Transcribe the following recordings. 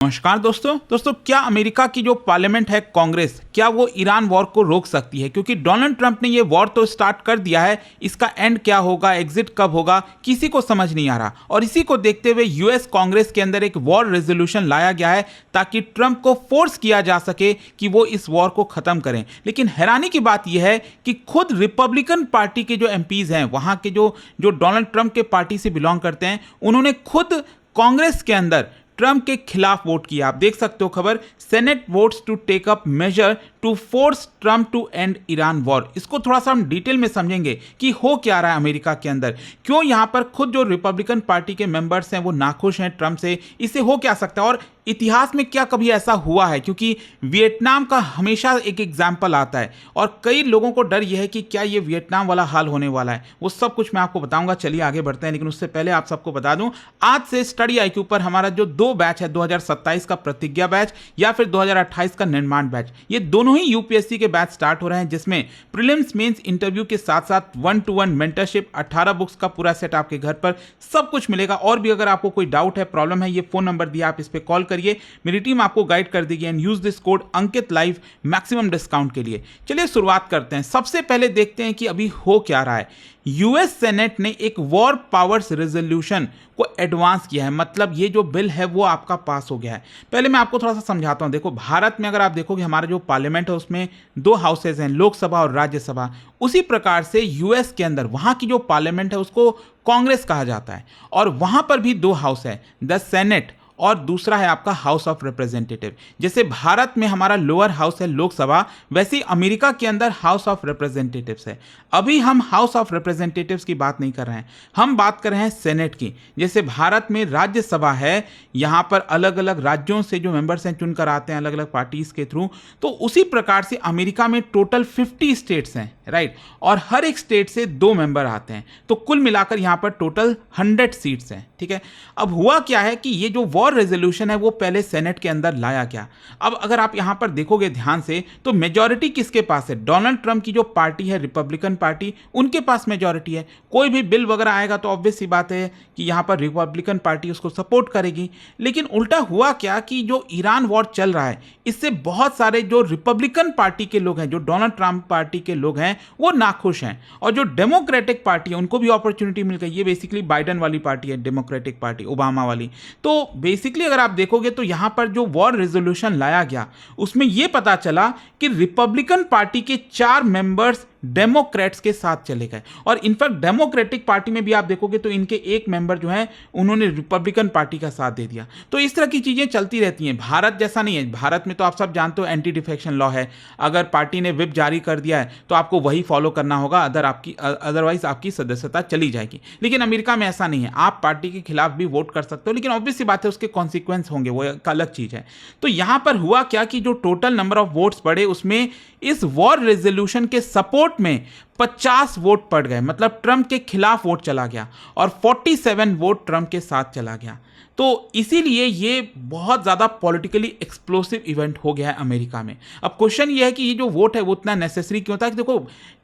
नमस्कार दोस्तों क्या अमेरिका की जो पार्लियामेंट है कांग्रेस, क्या वो ईरान वॉर को रोक सकती है? क्योंकि डोनाल्ड ट्रंप ने ये वॉर तो स्टार्ट कर दिया है, इसका एंड क्या होगा, एग्जिट कब होगा, किसी को समझ नहीं आ रहा। और इसी को देखते हुए यूएस कांग्रेस के अंदर एक वॉर रेजोल्यूशन लाया गया है ताकि ट्रंप को फोर्स किया जा सके कि वो इस वॉर को खत्म करें। लेकिन हैरानी की बात यह है कि खुद रिपब्लिकन पार्टी के जो एमपीज हैं, वहां के जो डोनाल्ड ट्रंप के पार्टी से बिलोंग करते हैं, उन्होंने खुद कांग्रेस के अंदर ट्रंप के खिलाफ वोट किया। आप देख सकते हो खबर, Senate votes to take up measure to force Trump to end Iran war. इसको थोड़ा सा हम डिटेल में समझेंगे कि हो क्या रहा है अमेरिका के अंदर, क्यों यहां पर खुद जो रिपब्लिकन पार्टी के मेंबर्स हैं वो नाखुश हैं ट्रंप से, इससे हो क्या सकता है और इतिहास में क्या कभी ऐसा हुआ है। क्योंकि वियतनाम का हमेशा एक एग्जाम्पल आता है और कई लोगों को डर यह है कि क्या ये वियतनाम वाला हाल होने वाला है। वो सब कुछ मैं आपको बताऊंगा, चलिए आगे बढ़ते हैं। लेकिन उससे पहले आप सबको बता दूं, आज से स्टडी आई के ऊपर हमारा जो 2 बैच है, 2027 का प्रतिज्ञा बैच या फिर 2028 का निर्माण बैच, ये दोनों ही यूपीएससी के बैच स्टार्ट हो रहे हैं, जिसमें प्रीलिम्स मेंस इंटरव्यू के साथ साथ 1-to-1 मेंटरशिप, 18 बुक्स का पूरा सेट आपके घर पर सब कुछ मिलेगा। और भी अगर आपको कोई डाउट है, प्रॉब्लम है, ये फोन नंबर दिया, आप इस पर कॉल करिए, मेरी टीम आपको गाइड कर देगी। And use this code Ankit live maximum discount के लिए। चलिए शुरुआत करते हैं। सबसे पहले देखते हैं कि अभी हो क्या रहा है। यूएस सेनेट ने एक वॉर पावर्स रेजोल्यूशन को एडवांस किया है, मतलब ये जो बिल है वो आपका पास हो गया है। पहले मैं आपको थोड़ा सा समझाता हूं। देखो, भारत में अगर आप देखोगे हमारा जो पार्लियामेंट है उसमें 2 हाउसेज हैं, लोकसभा और राज्यसभा। उसी प्रकार से यूएस के अंदर वहां की जो पार्लियामेंट है उसको कांग्रेस कहा जाता है और वहां पर भी 2 हाउस है, द सेनेट और दूसरा है आपका हाउस ऑफ रिप्रेजेंटेटिव। जैसे भारत में हमारा लोअर हाउस है लोकसभा, वैसे ही अमेरिका के अंदर हाउस ऑफ रिप्रेजेंटेटिव्स है। अभी हम हाउस ऑफ रिप्रेजेंटेटिव्स की बात नहीं कर रहे हैं, हम बात कर रहे हैं सेनेट की। जैसे भारत में राज्यसभा है, यहां पर अलग अलग राज्यों से जो मेंबर्स हैं चुनकर आते हैं अलग अलग पार्टीज के थ्रू, तो उसी प्रकार से अमेरिका में टोटल 50 स्टेट्स हैं, राइट, और हर एक स्टेट से 2 मेंबर आते हैं, तो कुल मिलाकर यहां पर टोटल 100 सीट्स हैं। ठीक है, अब हुआ क्या है कि ये जो वॉर रेजोल्यूशन है वो पहले सेनेट के अंदर लाया गया। अब अगर आप यहां पर देखोगे ध्यान से तो मेजॉरिटी किसके पास है? डोनाल्ड ट्रंप की जो पार्टी है रिपब्लिकन पार्टी, उनके पास मेजॉरिटी है। कोई भी बिल वगैरह आएगा तो ऑब्वियस सी बात है कि यहां पर रिपब्लिकन पार्टी उसको सपोर्ट करेगी। लेकिन उल्टा हुआ क्या कि जो ईरान वॉर चल रहा है, इससे बहुत सारे जो रिपब्लिकन पार्टी के लोग हैं, जो डोनाल्ड ट्रंप पार्टी के लोग हैं, वो नाखुश हैं। और जो डेमोक्रेटिक पार्टी है उनको भी अपॉर्चुनिटी मिल गई। ये बेसिकली बाइडेन वाली पार्टी है, डेमोक्रेटिक पार्टी, ओबामा वाली। तो बेसिकली अगर आप देखोगे तो यहां पर जो वॉर रेजोल्यूशन लाया गया उसमें यह पता चला कि रिपब्लिकन पार्टी के 4 मेंबर्स डेमोक्रेट्स के साथ चले गए। और इनफैक्ट डेमोक्रेटिक पार्टी में भी आप देखोगे तो इनके 1 मेंबर जो है उन्होंने रिपब्लिकन पार्टी का साथ दे दिया। तो इस तरह की चीजें चलती रहती हैं। भारत जैसा नहीं है। भारत में तो आप सब जानते हो एंटी डिफेक्शन लॉ है, अगर पार्टी ने व्हिप जारी कर दिया है तो आपको वही फॉलो करना होगा, अदरवाइज आपकी सदस्यता चली जाएगी। लेकिन अमेरिका में ऐसा नहीं है, आप पार्टी के खिलाफ भी वोट कर सकते हो, लेकिन ऑब्वियस सी बात है उसके कॉन्सिक्वेंस होंगे, वो एक अलग चीज है। तो यहां पर हुआ क्या कि जो टोटल नंबर ऑफ वोट्स पड़े उसमें इस वॉर रेजोल्यूशन के सपोर्ट में 50 वोट पड़ गए, मतलब ट्रंप के खिलाफ वोट चला गया और 47 वोट ट्रंप के साथ चला गया। तो इसीलिए ये बहुत ज़्यादा पॉलिटिकली एक्सप्लोसिव इवेंट हो गया है अमेरिका में। अब क्वेश्चन ये है कि ये जो वोट है वो उतना नेसेसरी क्यों था? कि देखो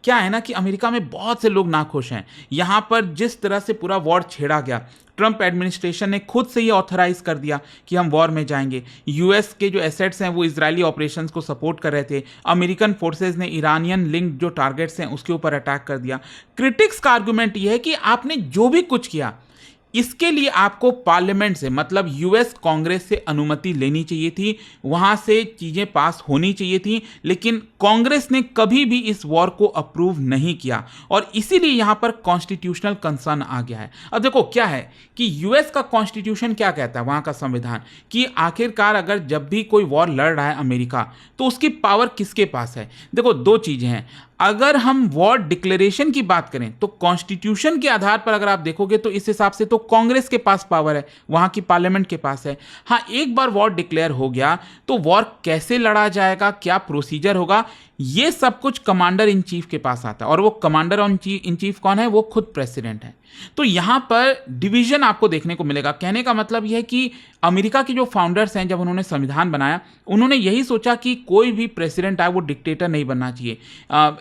क्या है ना कि अमेरिका में बहुत से लोग नाखुश हैं। यहाँ पर जिस तरह से पूरा वॉर छेड़ा गया, ट्रंप एडमिनिस्ट्रेशन ने खुद से ही ऑथराइज कर दिया कि हम वॉर में जाएंगे। यूएस के जो एसेट्स हैं वो इजरायली ऑपरेशंस को सपोर्ट कर रहे थे। अमेरिकन फोर्सेस ने ईरानियन लिंक्ड जो टारगेट्स हैं उसके ऊपर अटैक कर दिया। क्रिटिक्स का आर्गुमेंट ये है कि आपने जो भी कुछ किया इसके लिए आपको पार्लियामेंट से, मतलब यूएस कांग्रेस से अनुमति लेनी चाहिए थी, वहां से चीजें पास होनी चाहिए थी। लेकिन कांग्रेस ने कभी भी इस वॉर को अप्रूव नहीं किया और इसीलिए यहां पर कॉन्स्टिट्यूशनल कंसर्न आ गया है। अब देखो क्या है कि यूएस का कॉन्स्टिट्यूशन क्या कहता है, वहां का संविधान, कि आखिरकार अगर जब भी कोई वॉर लड़ रहा है अमेरिका तो उसकी पावर किसके पास है? देखो 2 चीजें हैं। अगर हम वॉर डिक्लेरेशन की बात करें तो कॉन्स्टिट्यूशन के आधार पर अगर आप देखोगे तो इस हिसाब से तो कांग्रेस के पास पावर है, वहां की पार्लियामेंट के पास है। हाँ, एक बार वॉर डिक्लेयर हो गया तो वॉर कैसे लड़ा जाएगा, क्या प्रोसीजर होगा, ये सब कुछ कमांडर इन चीफ के पास आता है, और वो कमांडर इन चीफ कौन है? वो खुद प्रेसिडेंट है। तो यहां पर डिवीजन आपको देखने को मिलेगा। कहने का मतलब यह है कि अमेरिका के जो फाउंडर्स हैं, जब उन्होंने संविधान बनाया, उन्होंने यही सोचा कि कोई भी प्रेसिडेंट आए वो डिक्टेटर नहीं बनना चाहिए,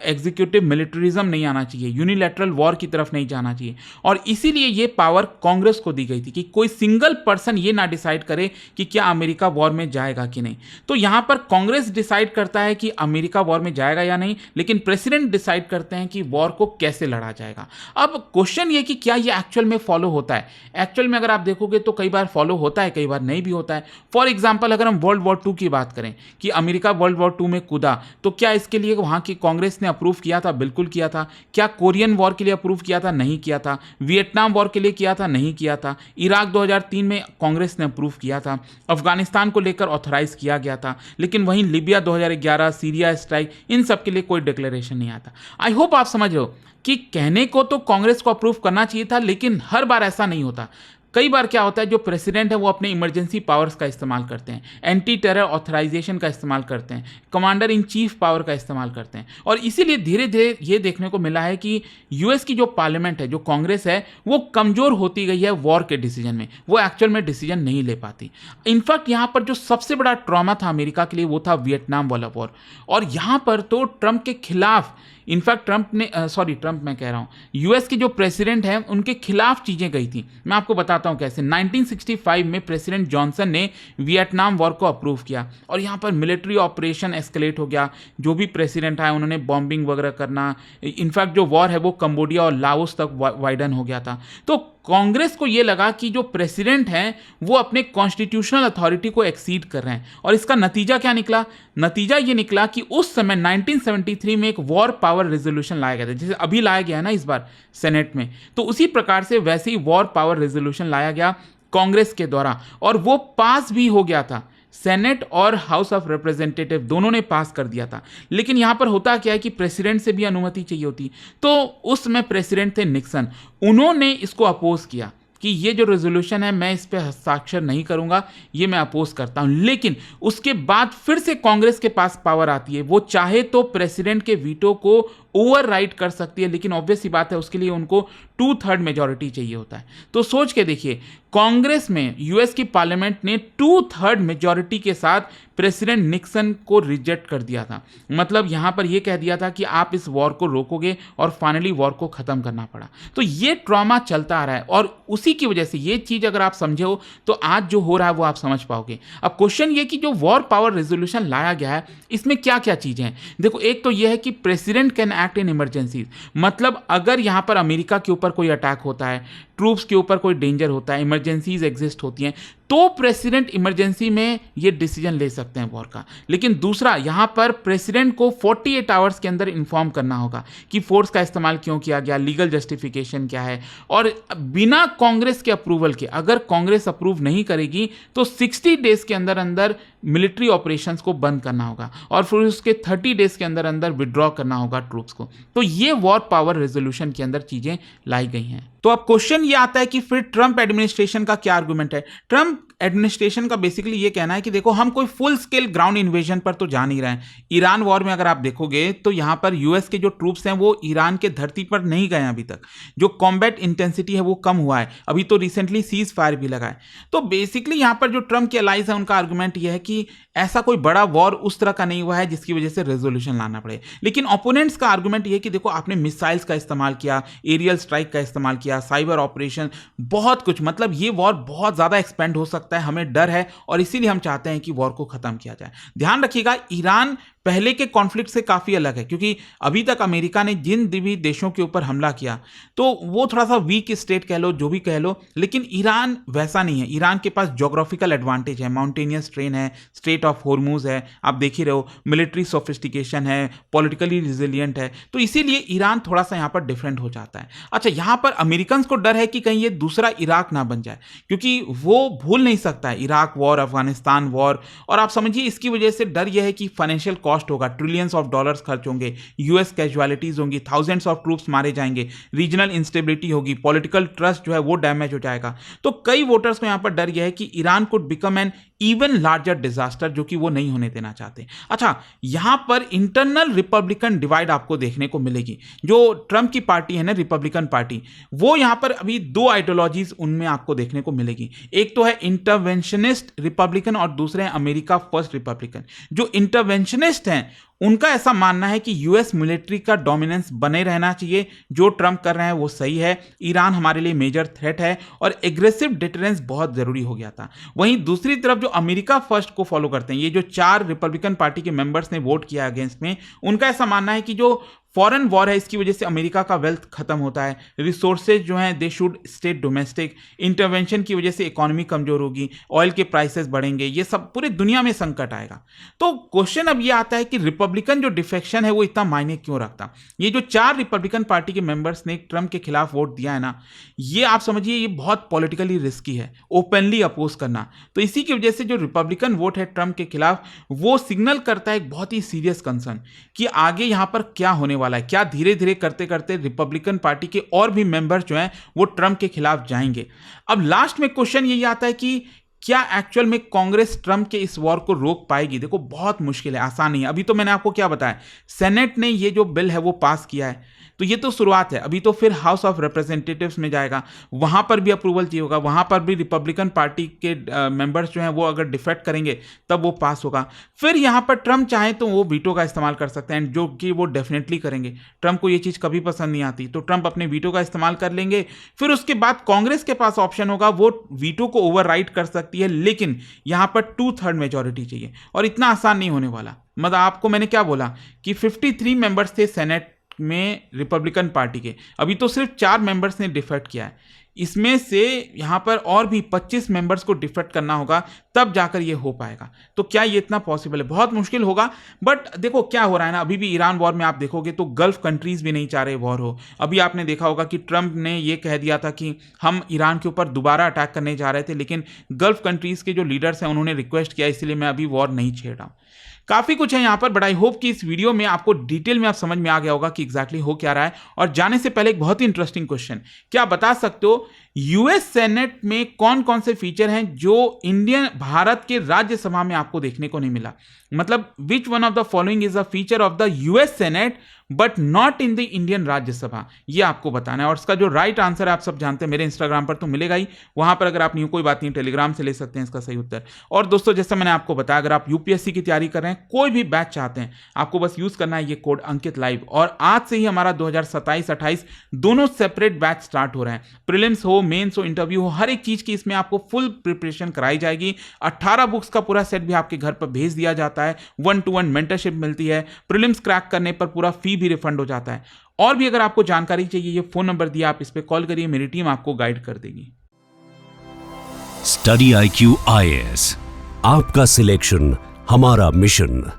एग्जीक्यूटिव मिलिट्रिज्म नहीं आना चाहिए, यूनिलैटरल वॉर की तरफ नहीं जाना चाहिए, और इसीलिए ये पावर कांग्रेस को दी गई थी कि कोई सिंगल पर्सन ये ना डिसाइड करे कि क्या अमेरिका वॉर में जाएगा कि नहीं। तो यहां पर कांग्रेस डिसाइड करता है कि अमेरिका वॉर में जाएगा या नहीं, लेकिन प्रेसिडेंट डिसाइड करते हैं कि वॉर को कैसे लड़ा जाएगा। अब क्वेश्चन ये कि क्या ये एक्चुअल में फॉलो होता है? एक्चुअल में अगर आप देखोगे तो कई बार फॉलो होता है, कई बार नहीं भी होता है। फॉर एग्जांपल, अगर हम वर्ल्ड वॉर 2 की बात करें कि अमेरिका वर्ल्ड वॉर 2 में कूदा, तो क्या इसके लिए वहां की कांग्रेस ने अप्रूव किया था? बिल्कुल किया था। क्या कोरियन वॉर के लिए अप्रूव किया था? नहीं किया था। वियतनाम वॉर के लिए किया था? नहीं किया था। इराक 2003 में कांग्रेस ने अप्रूव किया था। अफगानिस्तान को लेकर ऑथराइज किया गया था। लेकिन वहीं लीबिया 2011, सीरिया स्ट्राइक, इन सब के लिए कोई डिक्लेरेशन नहीं आता। आई होप आप समझ रहे हो कि कहने को तो कांग्रेस को अप्रूव करना चाहिए था, लेकिन हर बार ऐसा नहीं होता। कई बार क्या होता है, जो प्रेसिडेंट है वो अपने इमरजेंसी पावर्स का इस्तेमाल करते हैं, एंटी टेरर ऑथराइजेशन का इस्तेमाल करते हैं, कमांडर इन चीफ पावर का इस्तेमाल करते हैं, और इसीलिए धीरे धीरे ये देखने को मिला है कि यूएस की जो पार्लियामेंट है, जो कांग्रेस है, वो कमजोर होती गई है वॉर के डिसीजन में। वो एक्चुअल में डिसीजन नहीं ले पाती। इनफैक्ट यहाँ पर जो सबसे बड़ा ट्रॉमा था अमेरिका के लिए, वो था वियतनाम वाला वॉर, और यहाँ पर तो ट्रंप के खिलाफ, इनफैक्ट ट्रंप मैं कह रहा हूँ, यूएस के जो प्रेसिडेंट हैं उनके खिलाफ चीज़ें गई थी। मैं आपको बताता हूँ कैसे। 1965 में प्रेसिडेंट जॉनसन ने वियतनाम वॉर को अप्रूव किया, और यहाँ पर मिलिट्री ऑपरेशन एस्केलेट हो गया। जो भी प्रेसिडेंट आए उन्होंने बॉम्बिंग वगैरह करना, इनफैक्ट जो वॉर है वो कंबोडिया और लाओस तक वाइडन हो गया था। तो कांग्रेस को ये लगा कि जो प्रेसिडेंट हैं वो अपने कॉन्स्टिट्यूशनल अथॉरिटी को एक्सीड कर रहे हैं, और इसका नतीजा क्या निकला? नतीजा ये निकला कि उस समय 1973 में एक वॉर पावर रेजोल्यूशन लाया गया था, जैसे अभी लाया गया है ना इस बार सेनेट में, तो उसी प्रकार से वैसे ही वॉर पावर रेजोल्यूशन लाया गया कांग्रेस के द्वारा, और वो पास भी हो गया था। सेनेट और हाउस ऑफ रिप्रेजेंटेटिव दोनों ने पास कर दिया था। लेकिन यहां पर होता क्या है कि प्रेसिडेंट से भी अनुमति चाहिए होती। तो उस समय प्रेसिडेंट थे निक्सन, उन्होंने इसको अपोज किया कि ये जो रेजोल्यूशन है मैं इस पे हस्ताक्षर नहीं करूंगा, ये मैं अपोज करता हूं। लेकिन उसके बाद फिर से कांग्रेस के पास पावर आती है, वो चाहे तो प्रेसिडेंट के वीटो को ओवरराइड कर सकती है, लेकिन ऑब्वियस सी बात है उसके लिए उनको 2/3 मेजॉरिटी चाहिए होता है। तो सोच के देखिए, कांग्रेस में यूएस की पार्लियामेंट ने 2/3 मेजॉरिटी के साथ प्रेसिडेंट निक्सन को रिजेक्ट कर दिया था। मतलब यहां पर यह कह दिया था कि आप इस वॉर को रोकोगे, और फाइनली वॉर को खत्म करना पड़ा। तो ये ट्रॉमा चलता आ रहा है, और उसी की वजह से ये चीज अगर आप समझे हो तो आज जो हो रहा है वो आप समझ पाओगे। अब क्वेश्चन ये कि जो वॉर पावर रेजोल्यूशन लाया गया है, इसमें क्या क्या चीजें हैं? देखो, एक तो यह है कि president can act in emergency. मतलब अगर यहां पर अमेरिका के ऊपर कोई अटैक होता है, ट्रूप्स के ऊपर कोई डेंजर होता है, इमरजेंसीज एग्जिस्ट होती हैं, तो प्रेसिडेंट इमरजेंसी में ये डिसीजन ले सकते हैं वॉर का। लेकिन दूसरा, यहां पर प्रेसिडेंट को 48 आवर्स के अंदर इन्फॉर्म करना होगा कि फोर्स का इस्तेमाल क्यों किया गया, लीगल जस्टिफिकेशन क्या है, और बिना कांग्रेस के अप्रूवल के, अगर कांग्रेस अप्रूव नहीं करेगी तो 60 डेज के अंदर अंदर मिलिट्री ऑपरेशंस को बंद करना होगा, और फिर उसके 30 डेज के अंदर अंदर विड्रॉ करना होगा ट्रूप्स को। तो ये वॉर पावर रेजोल्यूशन के अंदर चीजें लाई गई हैं। तो अब क्वेश्चन ये आता है कि फिर ट्रंप एडमिनिस्ट्रेशन का क्या आर्गुमेंट है? ट्रंप एडमिनिस्ट्रेशन का बेसिकली ये कहना है कि देखो, हम कोई फुल स्केल ग्राउंड इन्वेजन पर तो जा नहीं रहे हैं। ईरान वॉर में अगर आप देखोगे तो यहां पर यूएस के जो ट्रूप्स हैं वो ईरान के धरती पर नहीं गए अभी तक। जो कॉम्बैट इंटेंसिटी है वो कम हुआ है, अभी तो रिसेंटली सीज फायर भी लगा है। तो बेसिकली यहां पर जो ट्रंप के अलाइज है उनका आर्गुमेंट यह है कि ऐसा कोई बड़ा वॉर उस तरह का नहीं हुआ है जिसकी वजह से रेजोल्यूशन लाना पड़े। लेकिन ओपोनेंट्स का आर्गुमेंट यह कि देखो, आपने मिसाइल्स का इस्तेमाल किया, एरियल स्ट्राइक का इस्तेमाल किया, साइबर ऑपरेशन, बहुत कुछ, मतलब ये वॉर बहुत ज्यादा एक्सपेंड हो सकता है, हमें डर है, और इसीलिए हम चाहते हैं कि वॉर को खत्म किया जाए। ध्यान रखिएगा, ईरान पहले के कॉन्फ्लिक्ट से काफी अलग है, क्योंकि अभी तक अमेरिका ने जिन भी देशों के ऊपर हमला किया तो वो थोड़ा सा वीक स्टेट कह लो, जो भी कह लो, लेकिन ईरान वैसा नहीं है। ईरान के पास ज्योग्राफिकल एडवांटेज है, माउंटेनियस ट्रेन है, स्ट्रेट ऑफ हॉर्मुज है, आप देख ही रहे हो, मिलिट्री सोफिस्टिकेशन है, पॉलिटिकली रिजिलियंट है। तो इसीलिए ईरान थोड़ा सा यहां पर डिफरेंट हो जाता है। अच्छा, यहां पर अमेरिकन को डर है कि कहीं ये दूसरा इराक ना बन जाए, क्योंकि वो भूल नहीं नहीं सकता है, इराक वॉर, अफगानिस्तान वॉर, और आप समझिए इसकी वजह से डर यह है कि फाइनेंशियल कॉस्ट होगा, ट्रिलियंस ऑफ डॉलर्स खर्च होंगे, यूएस कैजुअलिटीज होंगी, थाउजेंड्स ऑफ ट्रूप्स मारे जाएंगे, रीजनल इंस्टेबिलिटी होगी, पॉलिटिकल ट्रस्ट जो है वो डैमेज हो जाएगा। तो कई वोटर्स को यहां पर डर यह है कि Iran could become an even larger disaster, जो कि वो नहीं होने देना चाहते। अच्छा, यहां पर इंटरनल रिपब्लिकन डिवाइड आपको देखने को मिलेगी। जो ट्रंप की पार्टी है ना, रिपब्लिकन पार्टी, वो यहां पर अभी दो आइडियोलॉजीज उनमें आपको देखने को मिलेगी। एक तो है इंटरवेंशनिस्ट रिपब्लिकन और दूसरे हैं अमेरिका फर्स्ट रिपब्लिकन। जो इंटरवेंशनिस्ट हैं उनका ऐसा मानना है कि यूएस मिलिट्री का डोमिनेंस बने रहना चाहिए, जो ट्रंप कर रहे हैं वो सही है, ईरान हमारे लिए मेजर थ्रेट है और एग्रेसिव डिटरेंस बहुत जरूरी हो गया था। वहीं दूसरी तरफ जो अमेरिका फर्स्ट को फॉलो करते हैं, ये जो 4 रिपब्लिकन पार्टी के मेंबर्स ने वोट किया अगेंस्ट में, उनका ऐसा मानना है कि जो फॉरेन वॉर है इसकी वजह से अमेरिका का वेल्थ खत्म होता है, रिसोर्सेज जो हैं they should stay domestic, intervention की वजह से इकोनॉमी कमजोर होगी, ऑयल के प्राइसेस बढ़ेंगे, ये सब पूरे दुनिया में संकट आएगा। तो क्वेश्चन अब ये आता है कि रिपब्लिकन जो डिफेक्शन है वो इतना मायने क्यों रखता। ये जो 4 रिपब्लिकन पार्टी के मेंबर्स ने ट्रंप के खिलाफ वोट दिया है ना, ये आप समझिए ये बहुत पॉलिटिकली रिस्की है, ओपनली अपोज करना। तो इसी की वजह से जो रिपब्लिकन वोट है ट्रंप के खिलाफ, वो सिग्नल करता है एक बहुत ही सीरियस कंसर्न कि आगे यहां पर क्या होने वाला है, क्या धीरे धीरे करते करते रिपब्लिकन पार्टी के और भी मेंबर्स जो हैं वो ट्रंप के खिलाफ जाएंगे। अब लास्ट में क्वेश्चन यही आता है कि क्या एक्चुअल में कांग्रेस ट्रंप के इस वॉर को रोक पाएगी। देखो बहुत मुश्किल है, आसान नहीं है। अभी तो मैंने आपको क्या बताया, सेनेट ने ये जो बिल है वो पास किया है, तो ये तो शुरुआत है। अभी तो फिर हाउस ऑफ रिप्रेजेंटेटिव्स में जाएगा, वहां पर भी अप्रूवल चाहिए होगा, वहां पर भी रिपब्लिकन पार्टी के मेंबर्स जो हैं वो अगर डिफेक्ट करेंगे तब वो पास होगा। फिर यहां पर ट्रंप चाहे तो वो वीटो का इस्तेमाल कर सकते हैं, जो कि वो डेफिनेटली करेंगे। ट्रंप को ये चीज़ कभी पसंद नहीं आती, तो ट्रंप अपने वीटो का इस्तेमाल कर लेंगे। फिर उसके बाद कांग्रेस के पास ऑप्शन होगा, वो वीटो को ओवरराइड कर सकती है, लेकिन यहां पर 2/3 मेजॉरिटी चाहिए, और इतना आसान नहीं होने वाला। मतलब आपको मैंने क्या बोला कि 53 मेंबर्स थे सेनेट में रिपब्लिकन पार्टी के, अभी तो सिर्फ 4 मेंबर्स ने डिफेक्ट किया है। इसमें से यहां पर और भी 25 मेंबर्स को डिफेक्ट करना होगा, तब जाकर ये हो पाएगा। तो क्या ये इतना पॉसिबल है? बहुत मुश्किल होगा। बट देखो क्या हो रहा है ना, अभी भी ईरान वॉर में आप देखोगे तो गल्फ कंट्रीज भी नहीं चाह रहे वॉर हो। अभी आपने देखा होगा कि ट्रंप ने ये कह दिया था कि हम ईरान के ऊपर दोबारा अटैक करने जा रहे थे, लेकिन गल्फ कंट्रीज के जो लीडर्स हैं उन्होंने रिक्वेस्ट किया, इसलिए मैं अभी वॉर नहीं छेड़ रहा हूं। काफी कुछ है यहां पर, बट आई होप कि इस वीडियो में आपको डिटेल में आप समझ में आ गया होगा कि एग्जैक्टली हो क्या रहा है। और जाने से पहले एक बहुत ही इंटरेस्टिंग क्वेश्चन, क्या बता सकते हो यूएस सेनेट में कौन कौन से फीचर हैं जो भारत के राज्यसभा में आपको देखने को नहीं मिला? मतलब which one of the following is a feature of the US senate but not in the Indian Rajya Sabha, ये आपको बताना है। और इसका जो राइट आंसर है आप सब जानते हैं, मेरे इंस्टाग्राम पर तो मिलेगा ही, वहां पर अगर आप नहीं, कोई बात नहीं, टेलीग्राम से ले सकते हैं इसका सही उत्तर। और दोस्तों जैसा मैंने आपको बताया, अगर आप यूपीएससी की तैयारी कर रहे हैं, कोई भी बैच चाहते हैं, आपको बस यूज करना है ये कोड अंकित लाइव। और आज से ही हमारा 2027-28 दोनों सेपरेट बैच स्टार्ट हो रहे हैं। प्रीलिम्स हो, मेंस हो, इंटरव्यू हो, हर एक चीज की इसमें आपको फुल प्रिपरेशन कराई जाएगी। 18 बुक्स का पूरा सेट भी आपके घर पर भेज दिया जाता है, 1-to-1 मेंटरशिप मिलती है, प्रीलिम्स क्रैक करने पर पूरा फी भी रिफंड हो जाता है। और भी अगर आपको जानकारी चाहिए, ये फोन नंबर दिया, आप इस पे कॉल करिए, मेरी टीम आपको गाइड कर देगी। स्टडी IQ IAS, आपका सिलेक्शन हमारा मिशन।